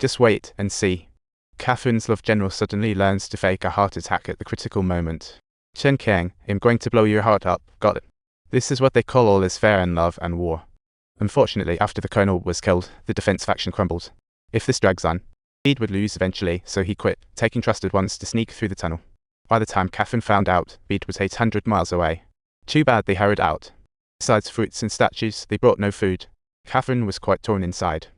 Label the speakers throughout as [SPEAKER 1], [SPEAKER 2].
[SPEAKER 1] Just wait and see. Catherine's love general suddenly learns to fake a heart attack at the critical moment. Chen Qiang, I'm going to blow your heart up, got it. This is what they call all is fair in love and war. Unfortunately, after the colonel was killed, the defense faction crumbled. If this drags on, Bede would lose eventually, so he quit, taking trusted ones to sneak through the tunnel. By the time Catherine found out, Bede was 800 miles away. Too bad they hurried out. Besides fruits and statues, they brought no food. Catherine was quite torn inside.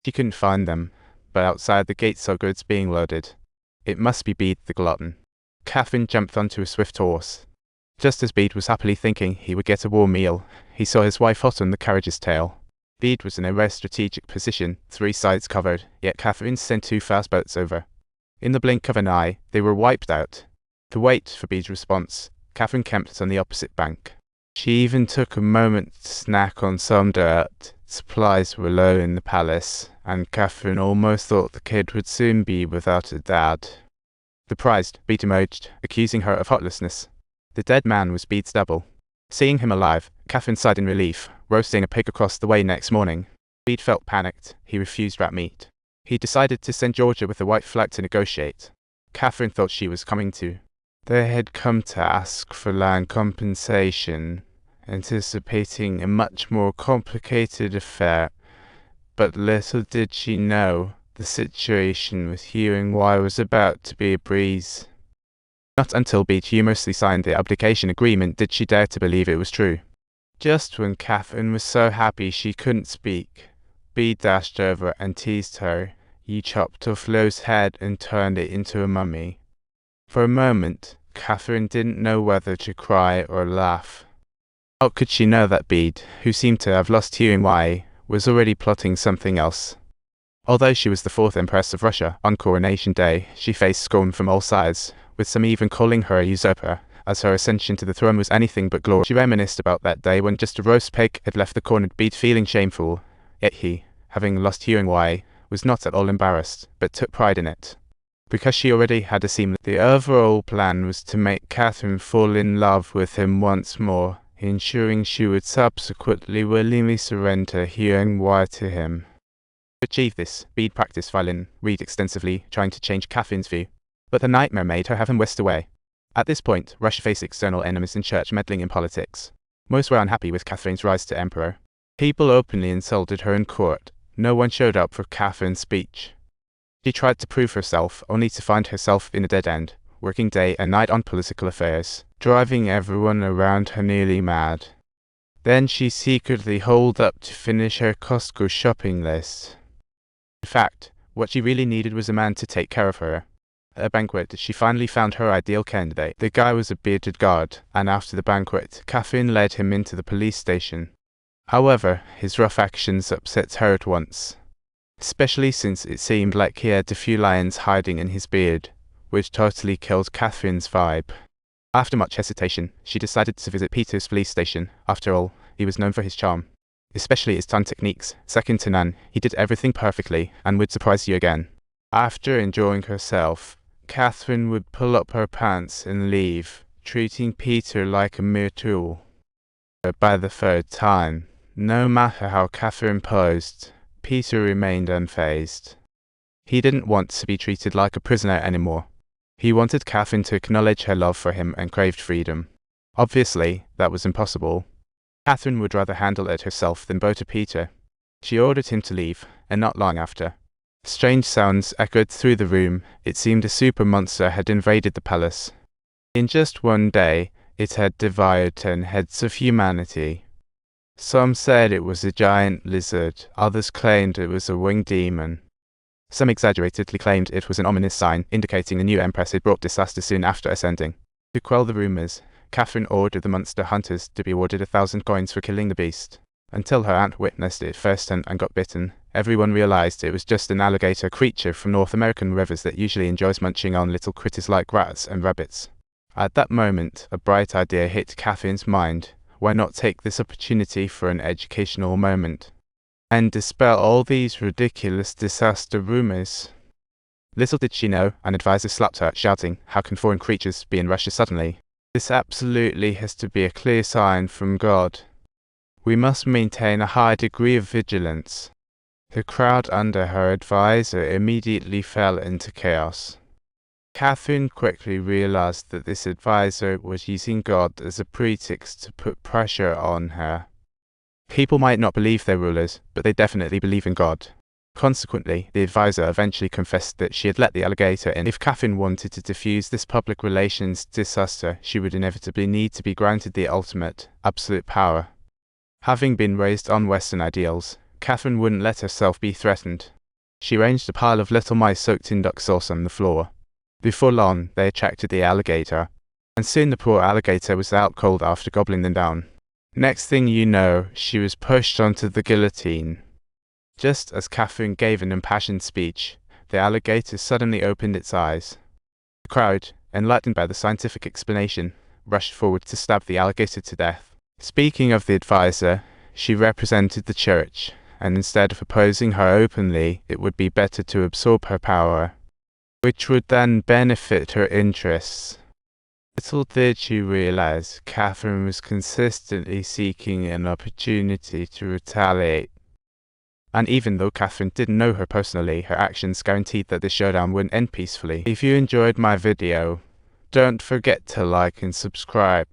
[SPEAKER 1] She couldn't find them, but outside the gate saw goods being loaded. It must be Bede the glutton. Catherine jumped onto a swift horse. Just as Bede was happily thinking he would get a warm meal, he saw his wife hot on the carriage's tail. Bede was in a rare strategic position, 3 sides covered, yet Catherine sent 2 fast boats over. In the blink of an eye, they were wiped out. To wait for Bede's response, Catherine camped on the opposite bank. She even took a moment to snack on some dirt. Supplies were low in the palace, and Catherine almost thought the kid would soon be without a dad. Surprised, Bede emerged, accusing her of heartlessness. The dead man was Bede's double. Seeing him alive, Catherine sighed in relief, roasting a pig across the way next morning. Bede felt panicked. He refused rat meat. He decided to send Georgia with a white flag to negotiate. Catherine thought she was coming to. They had come to ask for land compensation, anticipating a much more complicated affair. But little did she know, the situation with Hugh and Y was about to be a breeze. Not until Bede humorously signed the abdication agreement did she dare to believe it was true. Just when Catherine was so happy she couldn't speak, Bede dashed over and teased her. He chopped off Lo's head and turned it into a mummy. For a moment, Catherine didn't know whether to cry or laugh. How could she know that Bede, who seemed to have lost Hugh and Y, was already plotting something else? Although she was the 4th Empress of Russia, on Coronation Day, she faced scorn from all sides, with some even calling her a usurper, as her ascension to the throne was anything but glory. She reminisced about that day when just a roast pig had left the cornered Bede feeling shameful, yet he, having lost Hugh and Y, was not at all embarrassed, but took pride in it. Because she already had a seamless. The overall plan was to make Catherine fall in love with him once more, ensuring she would subsequently willingly surrender Hugh and Y to him. To achieve this, Bede practiced violin, read extensively, trying to change Catherine's view. But the nightmare made her have him whisked away. At this point, Russia faced external enemies and church meddling in politics. Most were unhappy with Catherine's rise to emperor. People openly insulted her in court. No one showed up for Catherine's speech. She tried to prove herself, only to find herself in a dead end, working day and night on political affairs, driving everyone around her nearly mad. Then she secretly holed up to finish her Costco shopping list. In fact, what she really needed was a man to take care of her. At a banquet, she finally found her ideal candidate. The guy was a bearded guard, and after the banquet, Catherine led him into the police station. However, his rough actions upset her at once, especially since it seemed like he had a few lions hiding in his beard, which totally killed Catherine's vibe. After much hesitation, she decided to visit Peter's police station. After all, he was known for his charm, especially his stunt techniques, second to none. He did everything perfectly and would surprise you again. After enjoying herself, Catherine would pull up her pants and leave, treating Peter like a mere tool. But by the 3rd time, no matter how Catherine posed, Peter remained unfazed. He didn't want to be treated like a prisoner anymore. He wanted Catherine to acknowledge her love for him and craved freedom. Obviously, that was impossible. Catherine would rather handle it herself than bow to Peter. She ordered him to leave, and not long after. Strange sounds echoed through the room. It seemed a super monster had invaded the palace. In just one day, it had devoured 10 heads of humanity. Some said it was a giant lizard, others claimed it was a winged demon. Some exaggeratedly claimed it was an ominous sign, indicating the new empress had brought disaster soon after ascending. To quell the rumors, Catherine ordered the monster hunters to be awarded 1,000 coins for killing the beast. Until her aunt witnessed it firsthand and got bitten, everyone realized it was just an alligator creature from North American rivers that usually enjoys munching on little critters like rats and rabbits. At that moment, a bright idea hit Catherine's mind. Why not take this opportunity for an educational moment and dispel all these ridiculous disaster rumors? Little did she know, an advisor slapped her, shouting, "How can foreign creatures be in Russia suddenly? This absolutely has to be a clear sign from God. We must maintain a high degree of vigilance." The crowd under her advisor immediately fell into chaos. Catherine quickly realized that this advisor was using God as a pretext to put pressure on her. People might not believe their rulers, but they definitely believe in God. Consequently, the advisor eventually confessed that she had let the alligator in. If Catherine wanted to diffuse this public relations disaster, she would inevitably need to be granted the ultimate, absolute power. Having been raised on Western ideals, Catherine wouldn't let herself be threatened. She arranged a pile of little mice soaked in duck sauce on the floor. Before long, they attracted the alligator, and soon the poor alligator was out cold after gobbling them down. Next thing you know, she was pushed onto the guillotine. Just as Catherine gave an impassioned speech, the alligator suddenly opened its eyes. The crowd, enlightened by the scientific explanation, rushed forward to stab the alligator to death. Speaking of the advisor, she represented the church, and instead of opposing her openly, it would be better to absorb her power, which would then benefit her interests. Little did she realize, Catherine was consistently seeking an opportunity to retaliate. And even though Catherine didn't know her personally, her actions guaranteed that the showdown wouldn't end peacefully. If you enjoyed my video, don't forget to like and subscribe.